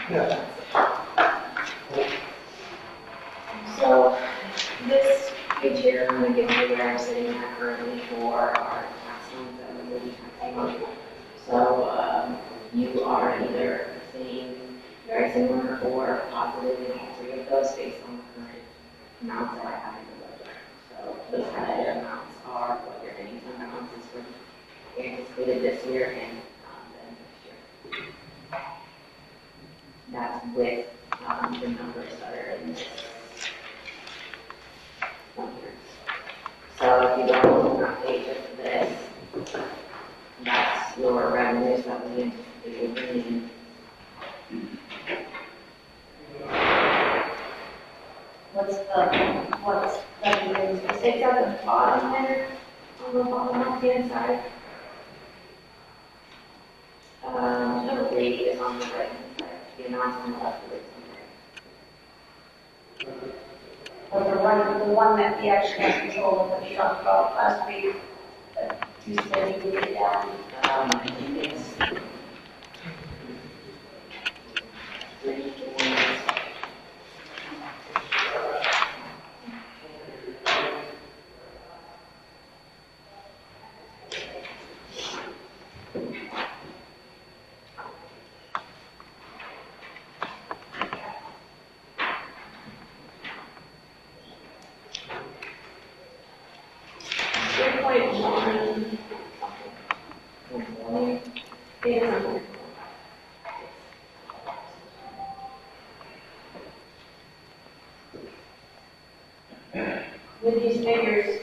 Yeah. So this page here, I'm going to give you where I'm sitting at currently for our tax loans that we will be taxing on. So you are either saying very similar or positive in all three of those based on the current amounts that I have in the budget. So those highlighted amounts are what your ending fund balance is for anticipated this year and then next year. That's with the numbers that are in this one here. So if you go on that page of this, that's your revenues that we anticipate bringing in. What's that means? It's at the bottom there, on the bottom left-hand side. The rate is on the right-hand side, the amount on the left, the rate's on the right. But the one that we actually have control of, that we talked about last week, that you said you would get down. I think it's 3 to 1. With these figures,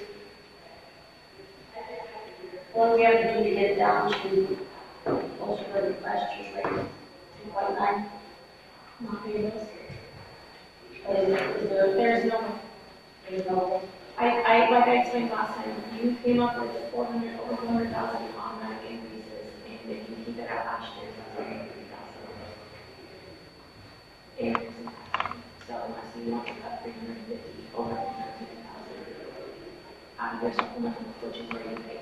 what do we have to do to get it down to closer to last year's rate, 2.9? Not very good. There's no, Like I explained last time, you came up with over 400,000 automatic increases, and if you keep it at last year's, that's over 3,000. Increase in taxes. So unless you want to cut 350 over 350,000 out of your supplemental, which is where you pay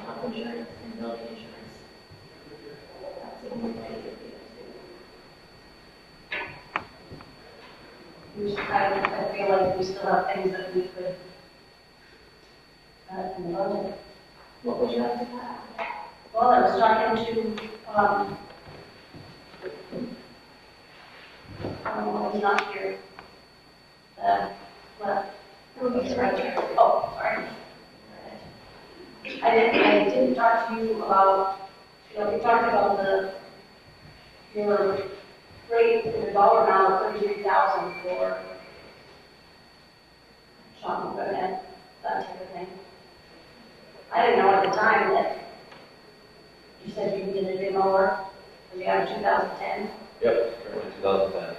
health insurance and building insurance. That's the only way you do it. I feel like we still have things that we could, in the budget. What would you like to cut? Well, I was talking to, he's not here. What? Right here. Oh, sorry. I didn't talk to you about, we talked about your rate, the dollar amount of 33,000 for shopping equipment, that type of thing. I didn't know at the time that you said you needed a bit more, because you have 2010. Yep, currently 2010.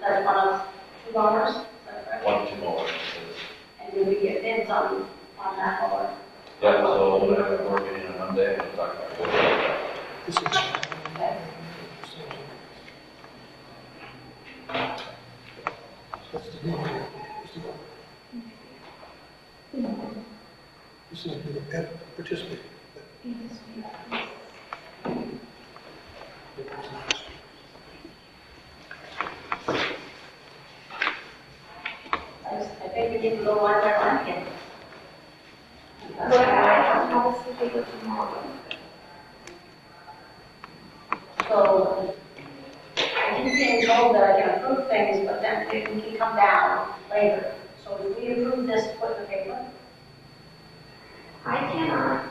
That's one of $2, is that correct? 1 to 2 more. And did we get bids on that mower? Yeah, so we're meeting on Monday, we'll talk about it. This is, Okay. that's the deal here. This is the participate. I think we need to go one by one again. But I have a paper tomorrow. So, I keep being told that I can approve things, but then they can come down later. So if we approve this, put in the paper. I cannot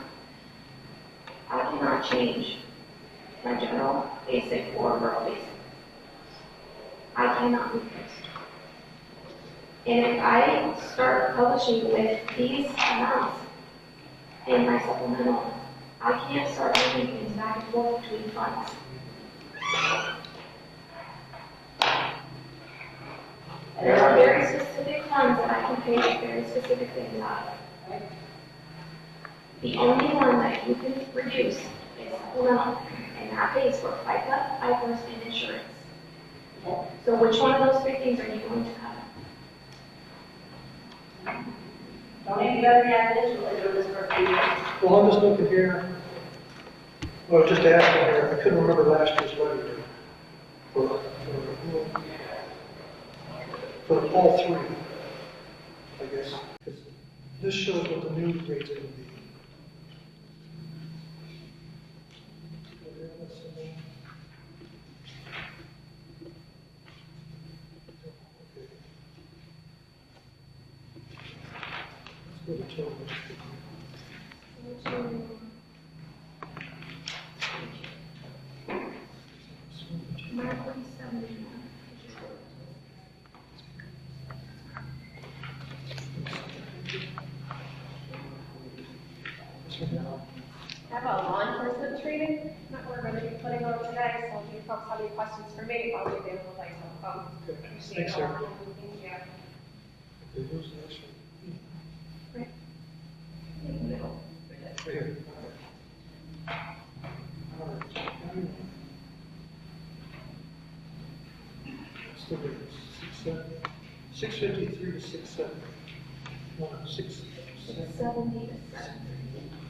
change my general basic or rural basic. I cannot do this. And if I start publishing with these amounts in my supplemental, I can't start moving things back and forth between funds. There are very specific funds that I can pay very specific things out of. The only one that you can reduce is supplemental, and that pays for FICA, IFRS, and insurance. So which one of those three things are you going to cut? Don't even go to the individually do this for a few years. Well, I'm just looking here. Well, just asking here, I couldn't remember last year's budget. for all three, I guess. 'Cause this shows what the new rates are going to be. Let's go to total. I have a law enforcement training that we're going to be putting on today, so if you folks have any questions for me, I'll be available by telephone. Thanks, sir. Thank you. Okay, who's the next one? Right. Right here. All right. Still there, 653 to 670. No, 670 to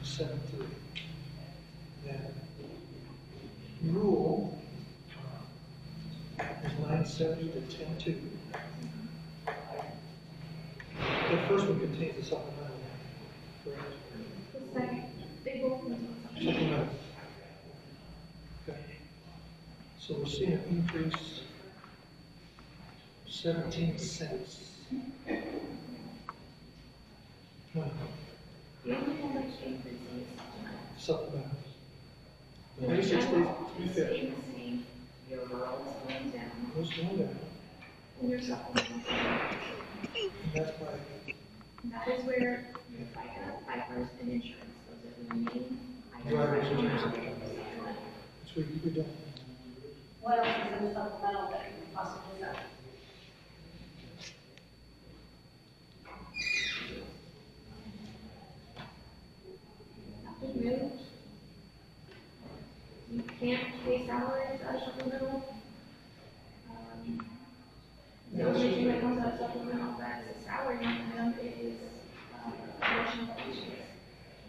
73. Then rule is 970 to 102. The first one contains the supplemental, correct? The second, they both need to. Supplemental. Okay. So we're seeing an increase 17 cents. No, The only one that's increasing is supplemental. the Basic stays general is 350. staying the same, your rural is going down, What's going down? and your supplemental is going up. And that's by, That is where your FICA, FICAs, and insurance, those are the main items. Drivers that and come out supplemental. of the supplemental. that's what we don't. What else is in the supplemental that you can possibly know? Nothing new. You can't pay salaries out of supplemental. The only thing that comes out of supplemental that's a salary line item is, additional wages.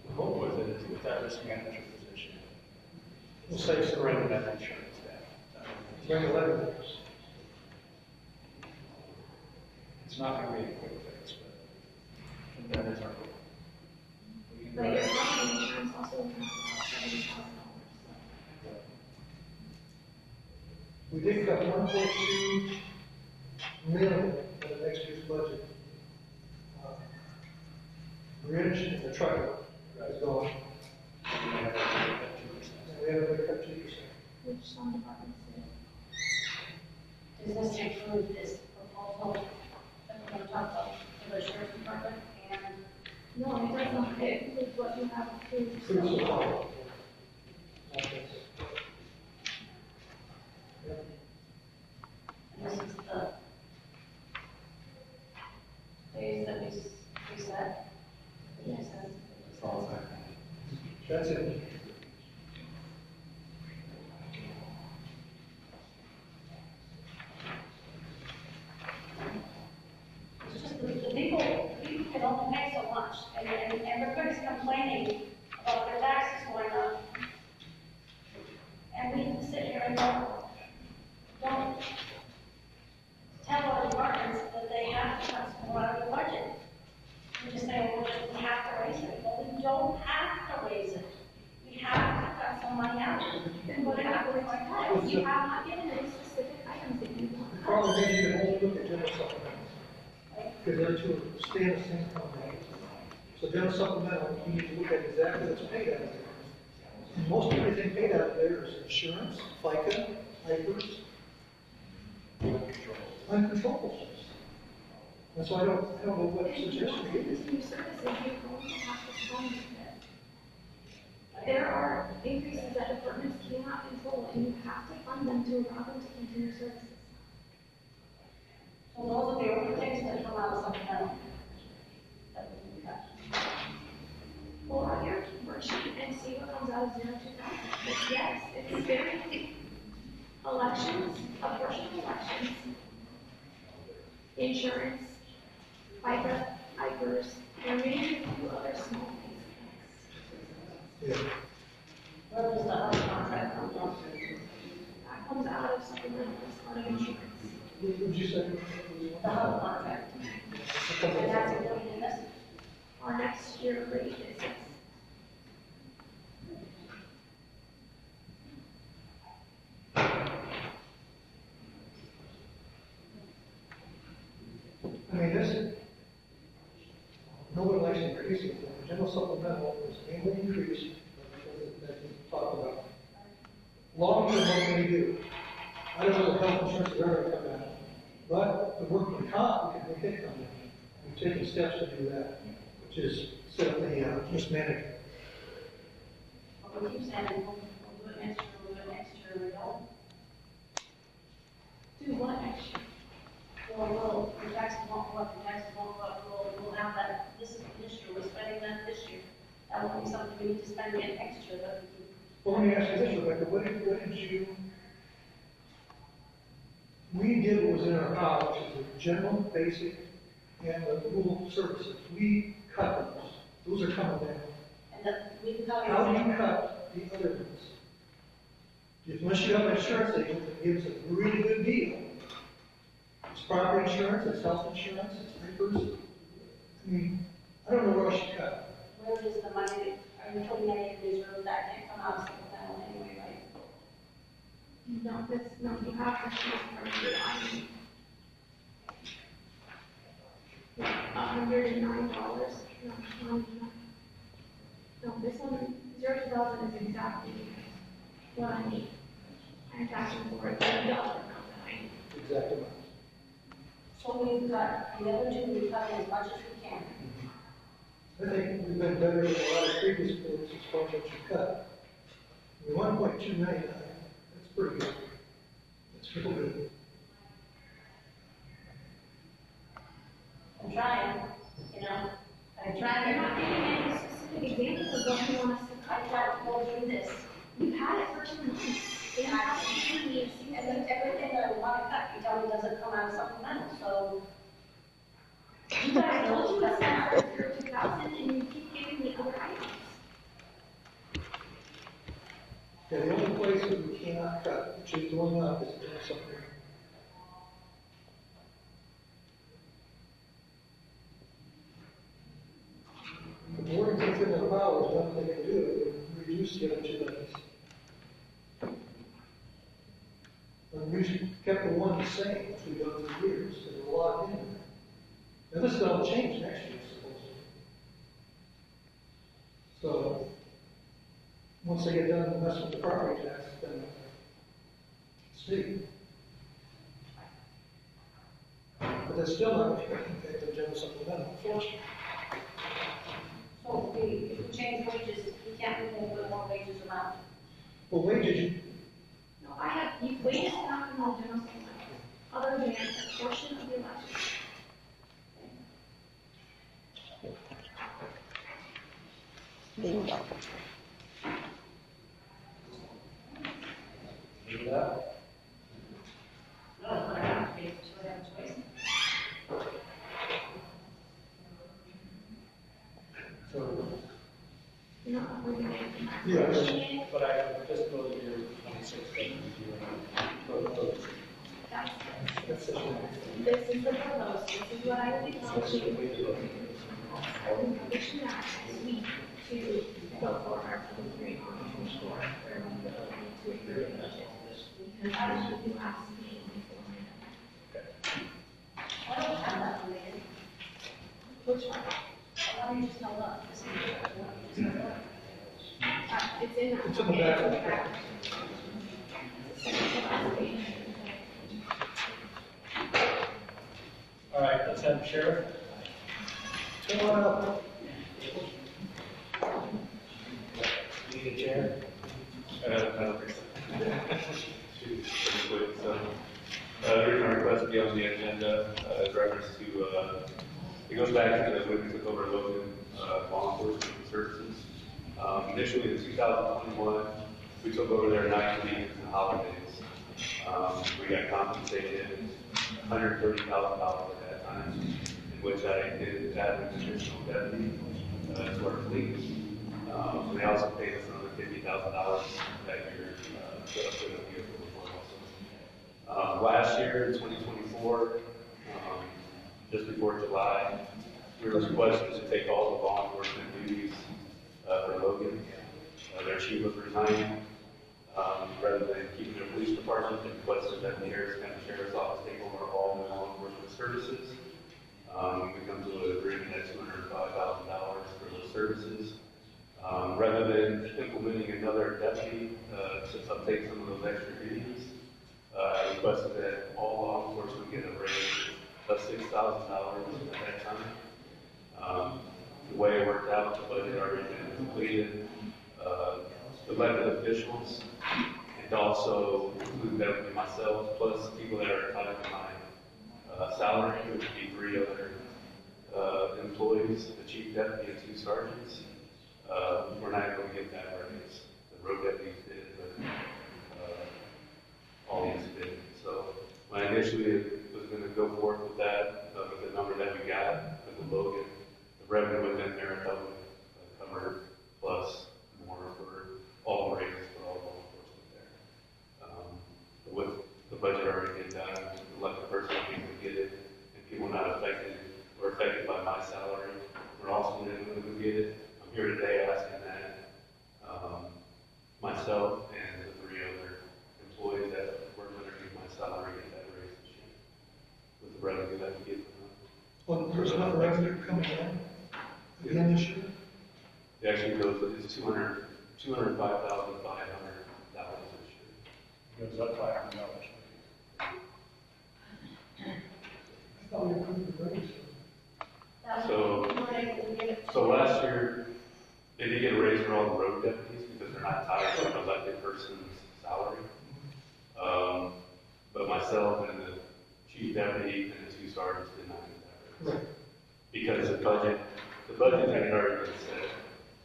The hope with it is with that risk manager position, We'll save some surrender money. that insurance staff. Bring a letter. It's not going to be a quick fix, but that is our goal. We can But do your it. property insurance also comes out $70,000. We did cut 1.2 million for the next year's budget. Bridge and the truck is gone. We have to take that 2%. And we have a cut 2%. Which some departments did. Does this include this proposal that we're going to talk about for the sheriff's department and No, it does not, it includes what you have approved. Food supply. Okay. Yep. this is the phase that we set? Yes. It's all that. That's it. It's just the people can only pay so much, and everybody's complaining about their taxes going up. And we can sit here and don't tell our departments that they have to cut more out of the budget. We just say, well, we have to raise it, but we don't have to raise it. We have to cut some money out. Then what about the cut? You have not given any specific items that you want The to cut. problem is you can only look at general supplementals. Because they're two stay in the same company. So general supplemental, you need to look at exactly what's paid out of there. And most everything paid out of there is insurance, FICA, IFRS, uncontrollables. And so I don't know what suggestion to give you. These new services, you're going to have to fund it. There are increases that departments cannot control, and you have to fund them to allow them to continue services. So those are the only things that come out of supplemental. That we can cut. Pull out your worksheet and see what comes out of 0 to 1,000. But yes, it's very, elections, a portion of elections, insurance, FICA, IFRS, there may be a few other small things. Yeah. Where does the other contract come from? That comes out of supplemental as part of insurance. What would you say? The whole contract. And that's included in this? Our next year rate is yes. I mean, this, nobody likes increasing it. The general supplemental was mainly increased, that you talked about. Long term, what can we do? I don't know the health insurance is ever going to come out, but the workman comp, we can come in. We've taken steps to do that, which is set up the mismanagement. But we keep saying, we'll do it next year, we'll do it next year, we don't. Do what next year? Well, the taxes won't go up, the taxes won't go up, we'll have that, this is this year, we're spending that this year. That will be something we need to spend again next year, but we can. Well, let me ask you this, Rebecca, what did you, we did what was in our power, which is the general, basic, and the rural services. We cut those. Those are coming down. And that, we can cover. How do you cut the other ones? Unless you have an insurance agent that gives a really good deal. It's property insurance, it's health insurance, it's papers. I mean, I don't know where I should cut. Where is the money, are you telling me these roads that can't come out of supplemental anyway, right? No, that's, no, you have to choose part of your item. $109, no, this one, 0 to 1,000 is exactly what I need. I'm asking for $30 amount that I need. Exactly. So we've got, the other two, we've cut as much as we can. I think we've been better than a lot of previous boards as far as what you cut. I mean, 1.2 million, that's pretty good. That's real good. I'm trying, you know, I'm You're trying, not giving any specific examples of what you want us to I cut. try to go through this. You've had it for 2 months. They haven't given me a single And then everything that I want to cut, you tell me doesn't come out of supplemental, so. You guys told you it's not 0 to 1,000 and you keep giving me other items. Yeah, the only place that we cannot cut, which is going up, is general supplemental. The board takes in their powers, nothing they can do, they reduce the other two levels. And we kept the one the same, which we've done for years, and we're locked in. Now, this is all change next year, supposedly. So, once they get done messing with the property tax, then see. But that's still not going to impact the general supplemental, unfortunately. So if we change wages, we can't put more wages around. Well, wages, No, I have, you wages not in the general supplemental, other than a portion of your budget. Bingo. Leave that. No, I have to pay, so I have a choice. So, You're not approving it. yeah, but I just voted here 26, That's This is the proposed, this is what I would be proposing. In addition to that, we to go for our public hearing on the 24th, where we will need to approve the budget. Because I don't think you asked me before. Why don't we have that one again? Which one? Why don't you just hold up? This is just hold up. It's in that. It's in the back. It's in the back. Second to last page. All right, let's have the sheriff. come on up. Need a chair. There's a request to be on the agenda, in reference to, it goes back to when we took over local, law enforcement services. Initially in 2021, we took over their night weekends and holidays. We got compensated $130,000 at that time, in which I did add an additional deputy, to our fleet. They also paid us another $50,000 that year, for the vehicle before also. Last year in 2024, just before July, we were requested to take all the law enforcement duties for Logan. Their chief was resigning. Rather than keeping their police department, they requested that the Harris County Sheriff's Office take over all the law enforcement services. We come to an agreement at $205,000 for those services. Rather than implementing another deputy to uptake some of those extra duties, I requested that all law enforcement get a raise of $6,000 at that time. The way it worked out, the budget already been completed. Elected officials, and also include that would be myself, plus people that are entitled to my salary, which would be 3 other employees, the chief deputy and 2 sergeants. We're not going to get that raise. The road deputies did, but all these did. So when I initially was going to go forward with that, with the number that we got with the Logan, the revenue within there that would cover plus more for all the raises for all law enforcement there. With the budget already being done, the elected person being able to get it, and people not affected or affected by my salary, we're also going to get it. I'm here today asking that myself and the 3 other employees that work underneath my salary get that raise this year with the revenue that we get from them. Well, there's enough revenue coming in again this year. It actually goes, it's $205,500 this year. Goes up $500. I thought we approved the raise. So last year, they did get a raise for all the road deputies because they're not tied to an elected person's salary. But myself and the chief deputy and the 2 sergeants did not get that raise. Right. Because the budget had already been set.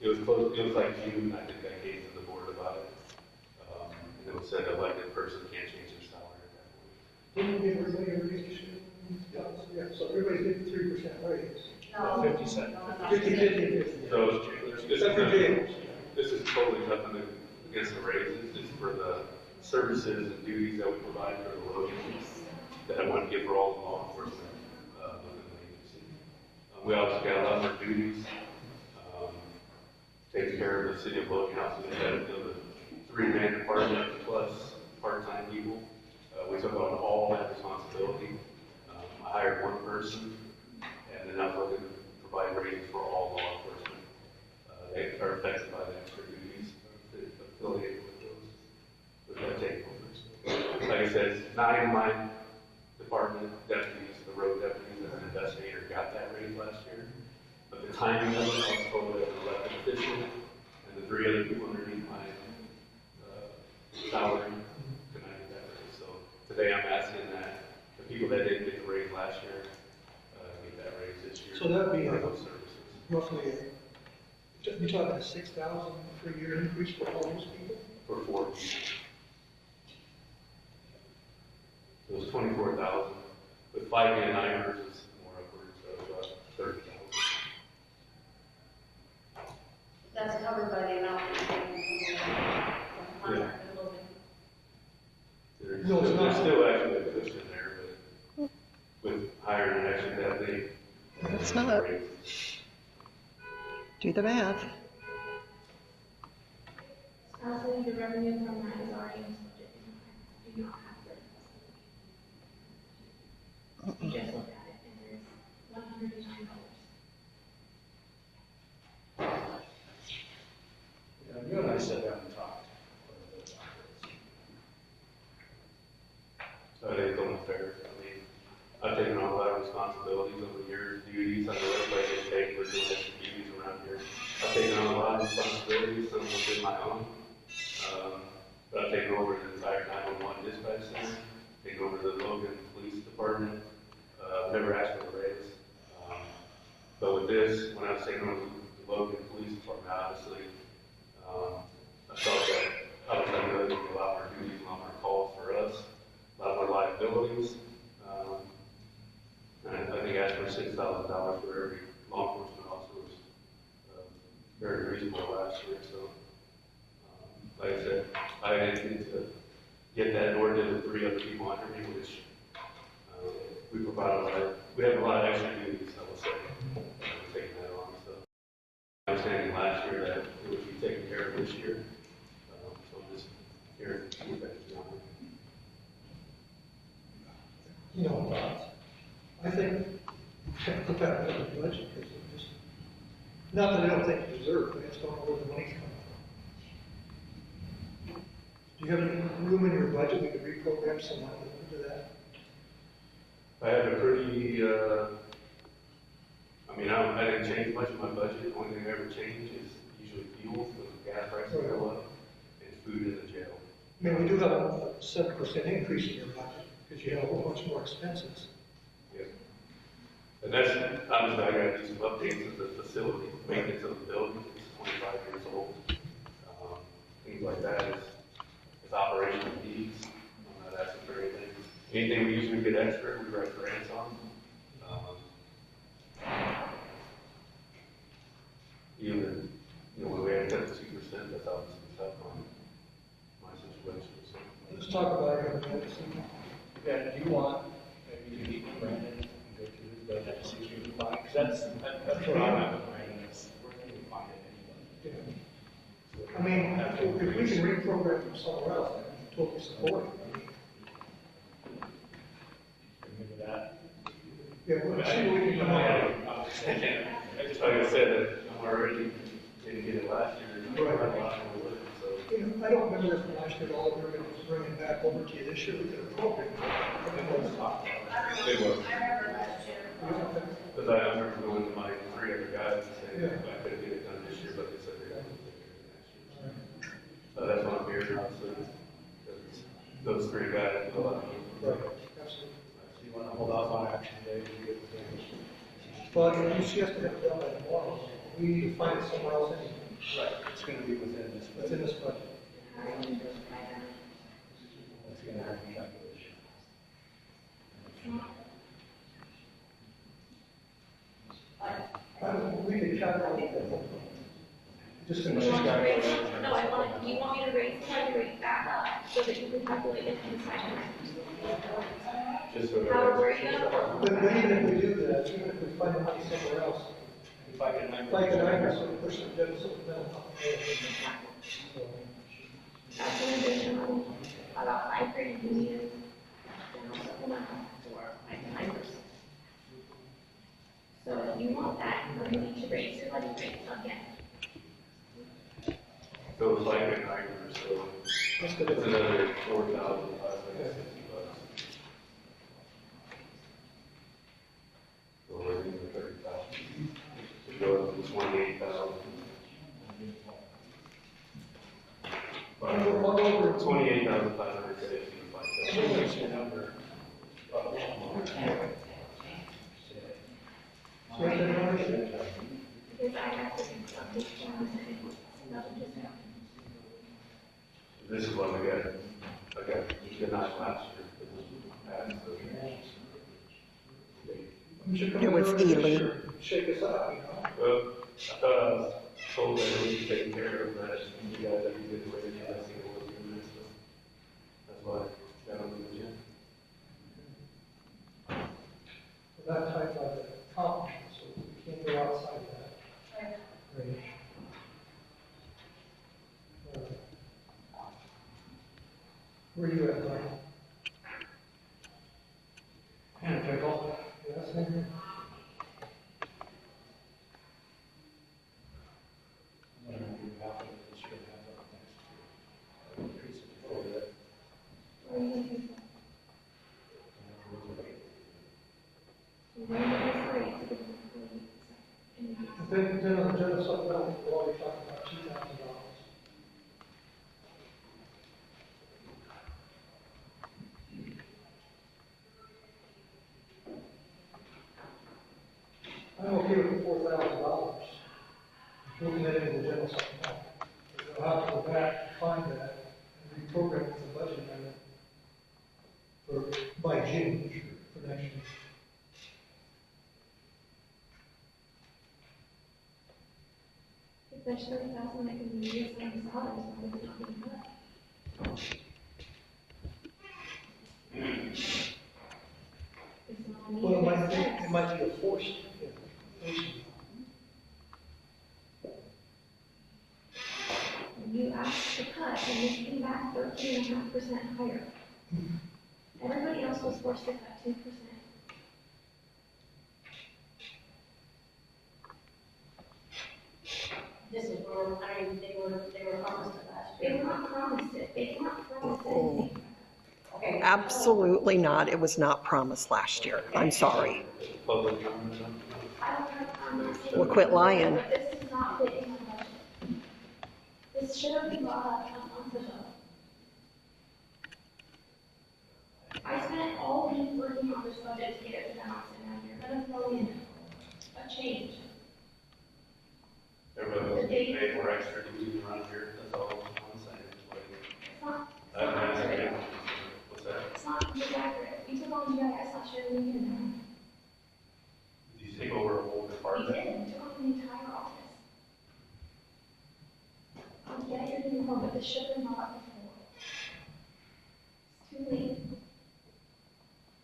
It was close, it was like June, I think I came to the board about it. And it was said elected person can't change their salary at that point. Didn't we give everybody a raise this year? Yeah, so everybody's getting 3% raise. No. 50 cents. 50. So Except for jails. this is totally nothing against the raises. It's for the services and duties that we provide for the Logans that I want to give for all the law enforcement within the agency. We also got a lot more duties. Taking care of the city of Logan, also we had the 3-man department plus part-time people. We took on all that responsibility. I hired 1 person, and then I'm looking to provide raises for all law enforcement. They are affected by the extra duties affiliated with that takeover. Like I said, 9 of my department deputies, the road deputies, as an investigator, got that raise last year. But the timing of it, I was told that the elected official and the 3 other people underneath my salary could not get that raise. So today I'm asking that the people that didn't get the raise last year get that raise this year. So that'd be for those services. roughly, you're talking a 6,000 per year increase for all those people? For 4 people. So it was 24,000. With 5 9ers, it's more upwards of 30,000. That's covered by the amount that you're getting from the contract for the building. No, it's not. There's still actually a cushion there, but with hiring an extra deputy. It's not. Do the math. Also, the revenue from that is already in budget. You do not have to. You just look at it and there's $109. You and I sat down and talked. I think it's only fair. I mean, I've taken on a lot of responsibilities over the years, duties. I know everybody gets paid for doing extra duties around here. I've taken on a lot of responsibilities, some within my own. But I've taken over the entire 911 dispatch center, taken over the Logan Police Department. Never asked for a raise. But with this, when I was taking over the Logan Police Department, obviously, I felt that I was going to do a lot more duties, a lot more calls for us, a lot more liabilities. And I think asking for $6,000 for every law enforcement officer was very reasonable last year. So, like I said, I didn't get to get that, nor did the 3 other people under me, which we provide we have a lot of extra duties, I will say, taking that on. So understanding last year that it would be taken care of this year. So I'm just here to keep that going. You know, I think we have to put that in the budget because it just, not that I don't think you deserve, but I just don't know where the money's coming from. Do you have any room in your budget we could reprogram some money into that? I have a pretty, I didn't change much of my budget. The only thing I ever change is usually fuel, because gas prices go up, and food in the jail. I mean, we do have a 7% increase in your budget because you have a whole bunch more expenses. Yeah. And that's, obviously, I gotta do some updates of the facility, maintenance of the building, it's 25 years old. Things like that is operational needs, that's a great thing. Anything we usually get extra, we write grants on. Even, when we had cut to 2%, that's obviously tough on my situation, so. Let's talk about it. Yeah, do you want, maybe you meet with Brandon and go through his budget to see if you can find, because that's where I'm at with Brandon, is where can we find it anyway? I mean, if we can reprogram from somewhere else, I'm totally support it. Remember that? Yeah, we'll see what we can come up with. Just like I said, I'm already didn't get it last year. Right. A lot more with it, so. You know, I don't remember this from last year, all we were going to bring it back over to you this year, we could appropriate it. It was. Because I remember going to my 3 other guys and saying, I couldn't get it done this year, but they said they were going to take care of it next year. So that's what I'm here, so those 3 guys do a lot of Right, absolutely. So you want to hold off on action today to get the things? But if you suggest to have it done by tomorrow, we need to find it somewhere else anyway. Right, it's going to be within this. Within this budget. That's going to have a calculation. We could calculate that. Just You finish want to it. raise, no, you want me to raise the rate back up so that you can calculate it inside. Just so How are you gonna? But even if we do that, even if we find the money somewhere else, Like a 9%. like an item, so we push the general supplemental up. That's an additional, about $5 grand you need general supplemental for like 9%. So if you want that, you're going to need to raise your levy rate again. So it's like a 9 or so. That's It's good. another $4,560. So we're in the 30,000. To go up to 28,000. I'll go over it. 28,560. What's your number? So what's the number? Because I have to do something. This is what we got. Okay, denied last year. You should come It was over this Ely. year, shake us up, you know? Well, I thought I was told that we should take care of that. You guys have to get away with that. So that's why I got on the agenda. We're not tied by the accomplishment, so we can't go outside that range. Where are you at, Mike? And pickle. Yes, I'm here. I'm going to do half of it this year, half of it next year. I'll increase it a little bit. What are you looking for? Then on the general supplemental, we're already talking about $2,000. I'm okay with the $4,000. Moving that into the general supplemental. We'll have to go back, find that, and reprogram it to the budget amendment by June for next year. If there's 30,000 that can be used on salaries, why would it not be enough? might be a forced inflation. You asked to cut, and you came back 13.5% higher. Everybody else was forced to cut 2%. This is where, I mean, they were promised it last They year. were not promised it, they weren't promised anything. Okay. Absolutely not. It was not promised last year. I'm sorry. Public comment on I don't have promised. Well, quit lying. But this is not fitting in the budget. This should have been brought up months ago. I spent all week working on this budget to get it to the house, and you're gonna throw in a change. everybody wants to pay more extra duties around here, that's all I'm saying. It's not, it's I not don't know, accurate. what's that? It's not completely accurate. We took on GIS last year, we didn't. Did you take over a whole We department? did, we took on the entire office. Yeah, you're doing more, but this should have been brought up before. It's too late.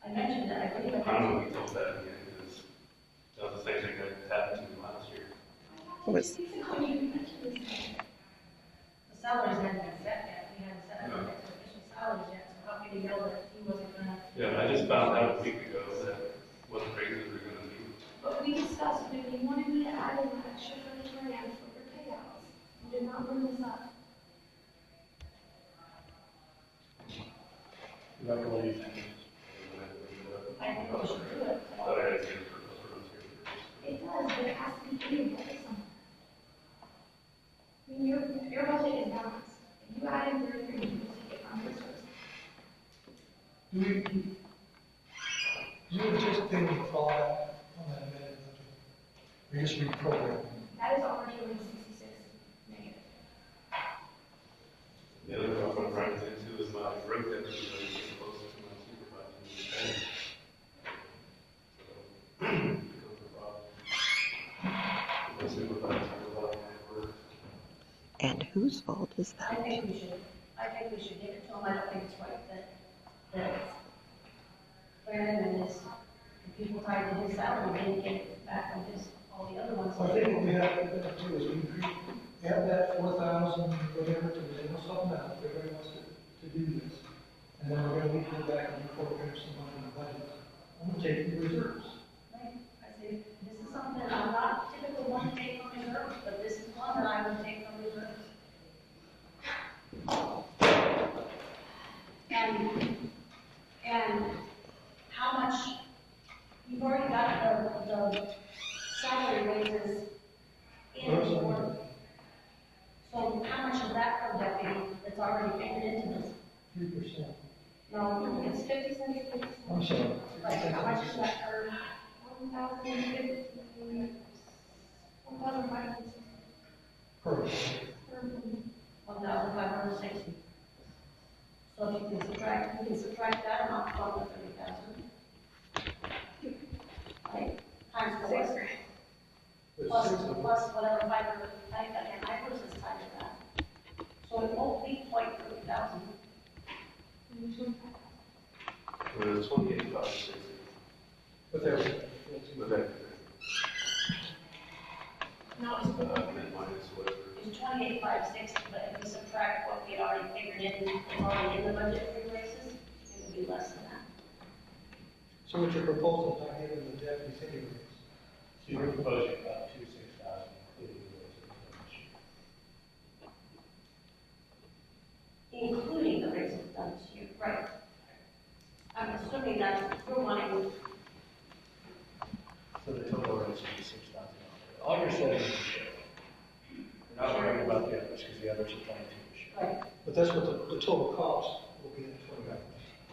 I mentioned that, I believe I I don't know mentioned. if you told that again, because that was the same thing that happened to me last year. It was- Two weeks ago, you mentioned this. The salaries hadn't been set yet, we hadn't set our next official salaries yet, so how could he know that he wasn't gonna? Yeah, I just found out a week ago that what the raises are gonna be. But we discussed, if you wanted me to add in that extra $30,000 for your payouts, you did not bring this up. Rebecca, what do you think? I think we should do it. Thought I had to get it for those rooms here. It does, but it has to be put in place somewhere. I mean, your budget is balanced. If you add in 33, you will take it from resources. Do you anticipate any fallout on that amended budget? Or just reprogram? That is already 166 negative. The other problem I'm running into is my road depth is getting closer to my supervisor. So, becomes a problem. My supervisor is a lot of work. And whose fault is I that? think we should give it to him, I don't think it's right that Brandon and his, the people tied to his salary, didn't get it back from his, all the other ones. I think what we have to do is increase, add that 4,000, whatever, to the general supplemental, if everybody wants to do this. And then we're gonna need to go back and reprogram some money in the budget. I'm gonna take the reserves. Right. I say, this is something I'm not typically one to take from reserves, but this is one that I would take from reserves. And how much, you've already got the salary raises in for, so how much is that per deputy that's already figured into this? 3%. No, it's 50 cents, 50 cents. I'm sorry. Like, how much is that per? 1,560. Per. 1,560. So if you can subtract that amount from the 30,000. Right, times four. There's Plus, six of them. plus whatever fiber, I versus times that. So it won't be quite 30,000. It was 28,560. But there's, But that, No, it's, then minus whatever. it's 28,560, but if you subtract what we had already figured in, it's already in the budget for raises, it would be less than that. so what your proposal is not giving the deputies any raise. So you're proposing about 26,000, including the Including the raises done this year, right? I'm assuming that you're wanting, So the total raise would be 6,000. All you're setting is the share. You're not worrying about the others, because the others are 22 this year. right, But that's what the total cost will be in the 20.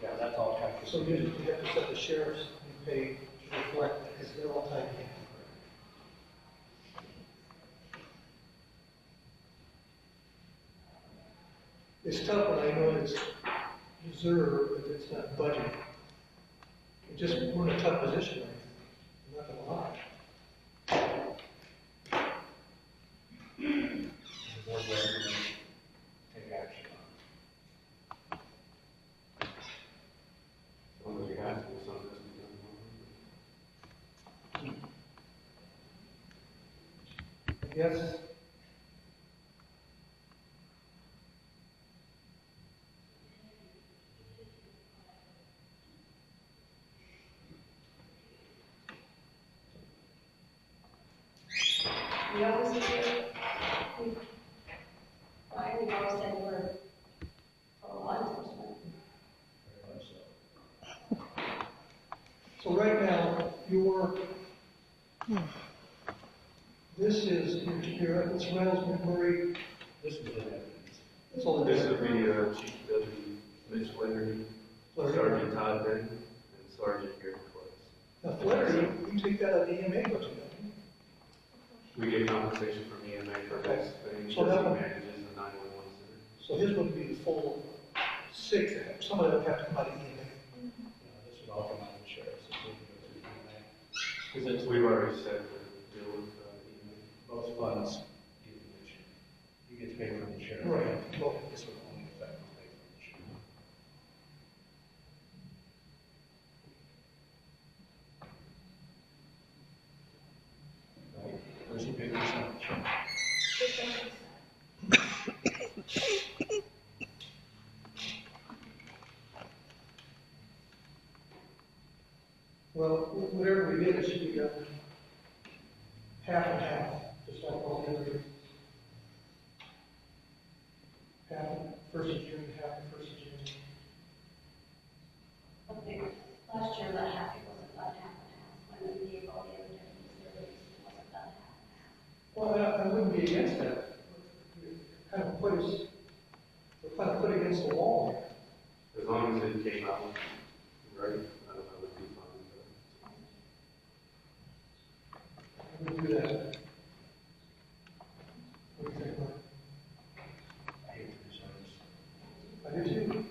Yeah, that's all So calculated. you have to set the sheriff's pay to reflect, because they're all tied in. It's tough when I know it's reserved, but it's not budget. It just, we're in a tough position right now. I'm not gonna lie. The board will take action on As long as you have to, something has to be done. Yes? We always do, right, we always said we're for law enforcement. Very much so. So right now, this is, it's Reynolds, McMurray, This is the evidence. that's all it This is. would be Chief Deputy Mitch Flaherty, Sergeant Todd Benton, and Sergeant Gary Close. Now, Flaherty, you take that out of the EMA budget, don't you? We get compensation from EMA for this thing, So because that he one- manages the 911 center. So his would be the full six, some of them have to come out of EMA. This would all come out of the sheriff's, so we can go through the because it's, We've already set the deal with EMA. most funds, you get to pay from the sheriff. Right. Well, This would only affect the pay from the sheriff. Right, where's he paying percentage? well, whatever we did, it should be half and half, just like all the other. Half first of June, half the first of June. I think last year that half wasn't done half and half, when we gave all the other deputies their raises, it wasn't done half and half. Well, I wouldn't be against that. Kind of put us, we're kind of put against the wall As long as it came out, right, I would be fine with that. here. I wouldn't do that. What do you think, Mark? I hate the reserves. I do too.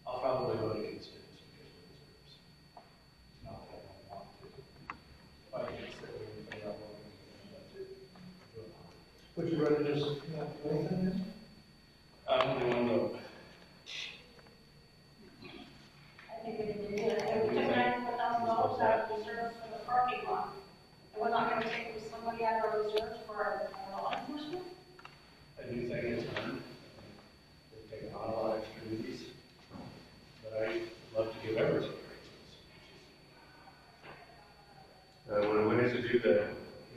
I'll probably vote against it just because of the reserves. Not that I don't want to. If I get it, we would pay out what we can do it. Would you rather just not do anything then? I'm only one vote. I think we need to do it, and we took $94,000 out of reserves for the parking lot, and we're not gonna take somebody out of our reserves for our law enforcement? I do think it's earned. They've taken on a lot of extra duties. But I'd love to give everything raises. When we need to do that,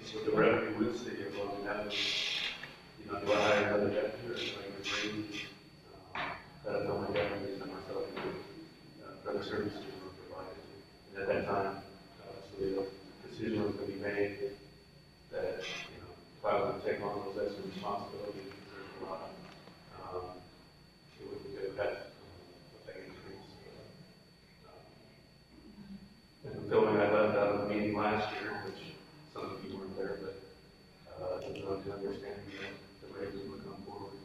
so the revenue with the city of Logan, have, do I hire another deputy or do I get raises? That's the only deputies and myself and other services were provided. And at that time, so the decision was going to be made that, if I was to take on those extra responsibilities, there's a lot, it would have a pay increase. And the building I left out of the meeting last year, which some of you weren't there, but there's no understanding that the raises would come forward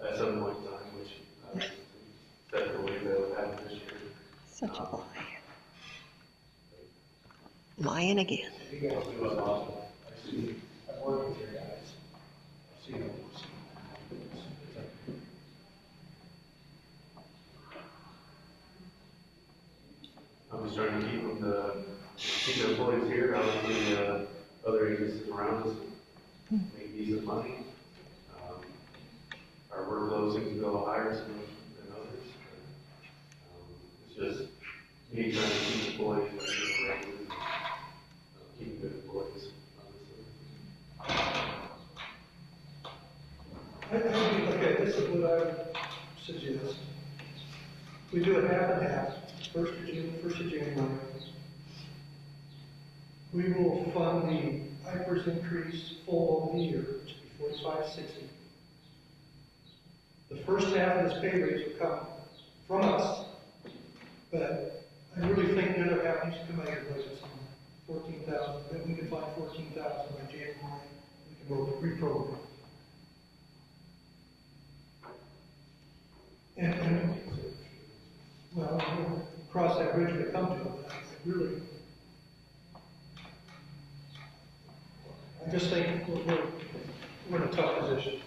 at some point in time, which that's the way that would happen this year. Such a lie. Lying again. You guys do a lot. I see, I've worked with your guys. I've seen it. I'm just trying to keep the employees here, obviously, other agencies around us make decent money. Our workload seems to go higher than others. It's just me trying to keep employees, keep good employees, Okay, this is what I would suggest. We do it half and half, first of June, first of January. We will fund the IPERS increase full of the year, which will be 4560. The first half of this pay raise will come from us, but I really think the other half needs to come out of your budget somewhere. 14,000, then we can find 14,000 by January, we can go reprogram. And, well, we'll cross that bridge when it comes to it, but I really, I just think we're in a tough position.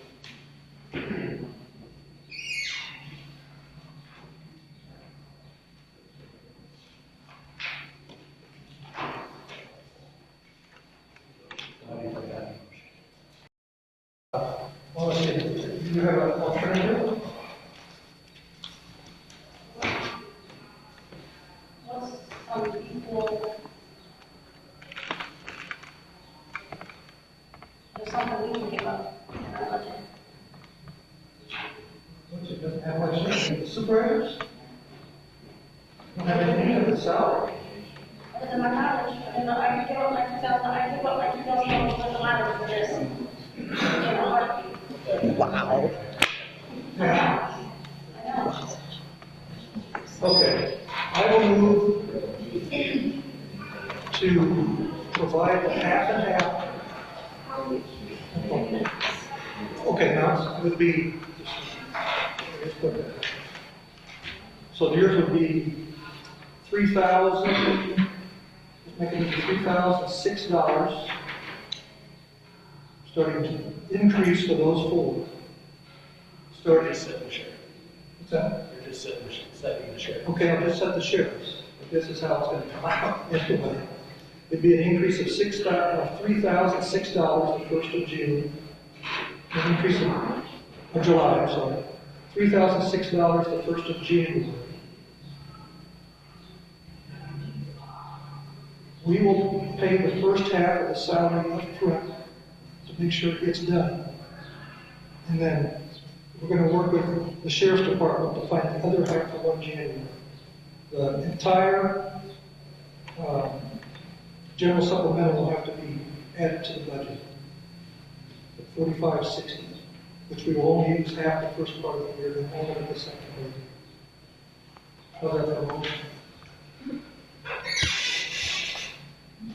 How do you think that have an alternative? What's some equal? There's something we can give up in our budget. Which it doesn't have much in the supervisors? Don't have anything in the salary. Other than my mileage, and I can give up my 2,000, I can give up my 2,000 dollars for the mileage for this. In a heartbeat. Wow. Yeah. I know. Okay, I will move to provide the half and half. Okay, now it would be, let's put that. So yours would be 3,000, make it $3,006, starting to increase for those four. Starting, Just set the share. what's that? You're just setting the share. Okay, I'll just set the sheriffs. This is how it's gonna come out anyway. It'd be an increase of $3,006 the first of June. An increase of July, I'm sorry. $3,006 the first of January. We will pay the first half of the salary up front to make sure it gets done. And then we're gonna work with the sheriff's department to find the other half for 1 January. The entire general supplemental will have to be added to the budget. The 4560, which we will only use half the first part of the year and all of the second part. How's that for a motion?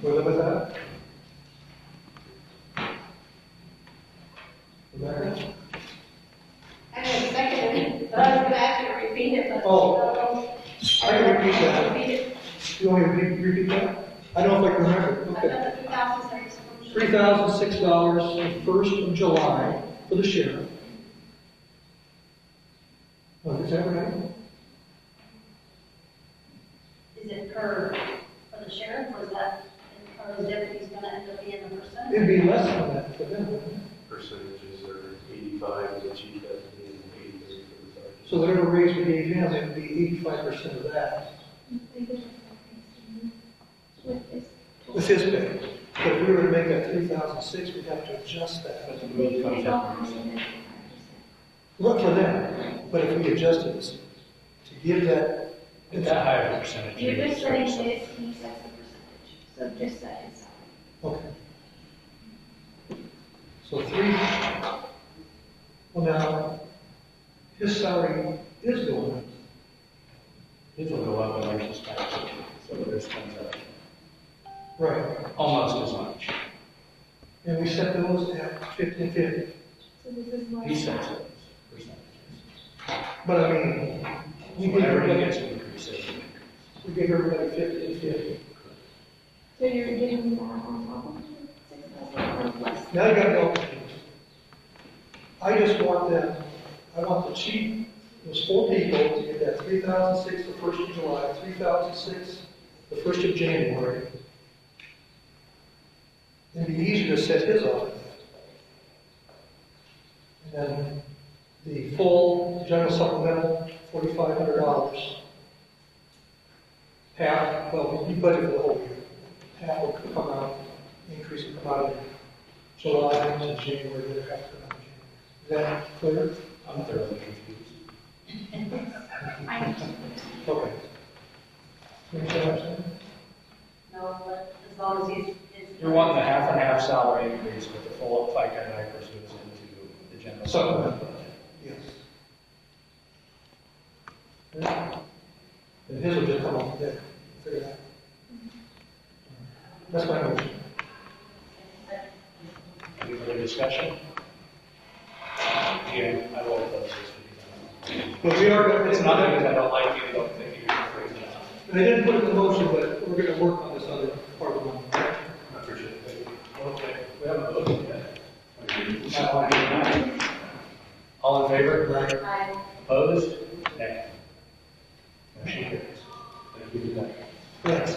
We'll live with that? Rebecca? I know it's second, but I was gonna ask you to repeat it, but. Oh. I can repeat that. Repeat it. You want me to repeat that? I don't know if I can remember. I've Okay. got the 2,006. $3,006 the 1st of July for the sheriff. Oh, is that right? Is it per, for the sheriff, or is that, or is deputies gonna end up being a percentage? It'd be less than that for them, wouldn't it? Percentages are 85, the chief has to be in 83 for the sergeant. So whatever raise we gave him, it'd be 85% of that with his pay. But if we were to make that 3,006, we'd have to adjust that. But the move comes out. Look for them, but if we adjusted this, to give that, At that higher percentage. You're you just start setting something. his, he sets the percentage, so just set his salary. okay. So 3, well now, his salary is going up. It will go up in our suspension, so this comes up Right. almost as much. And we set those at 50-50. So this is He like. sets those percentages. But I mean, we give Whenever he everybody, gets an increase, it's an increase. we give everybody 50-50. So you're giving that on top of the 6,000 or less? Now you got no, I just want them, I want the chief, those 4 people to get that 3,006 the 1st of July, 3,006 the 1st of January. It'd be easier to set his off. And then the full general supplemental, $4,500. Half, well, we budget for the whole year. Half will come out, increase will come out in July to January, the other half will come out in January. Is that clear? I'm thoroughly confused. I understand. Okay. You understand what I'm saying? No, but as long as he's. You're wanting the half and half salary increase with the full FICA and I pursues into the general. Supplemental, yes. Yeah. And his will just come off there, figure it out. That's my motion. Any further discussion? Again, I will oppose this because But we are going to. it's not because I don't like you, I don't think you're crazy enough. I didn't put it in the motion, but we're going to work on this other part of the motion. I appreciate it. Okay, we haven't voted yet. All in favor? Right. I, Opposed? Nay. Motion carries. Thank you, Rebecca. Thanks.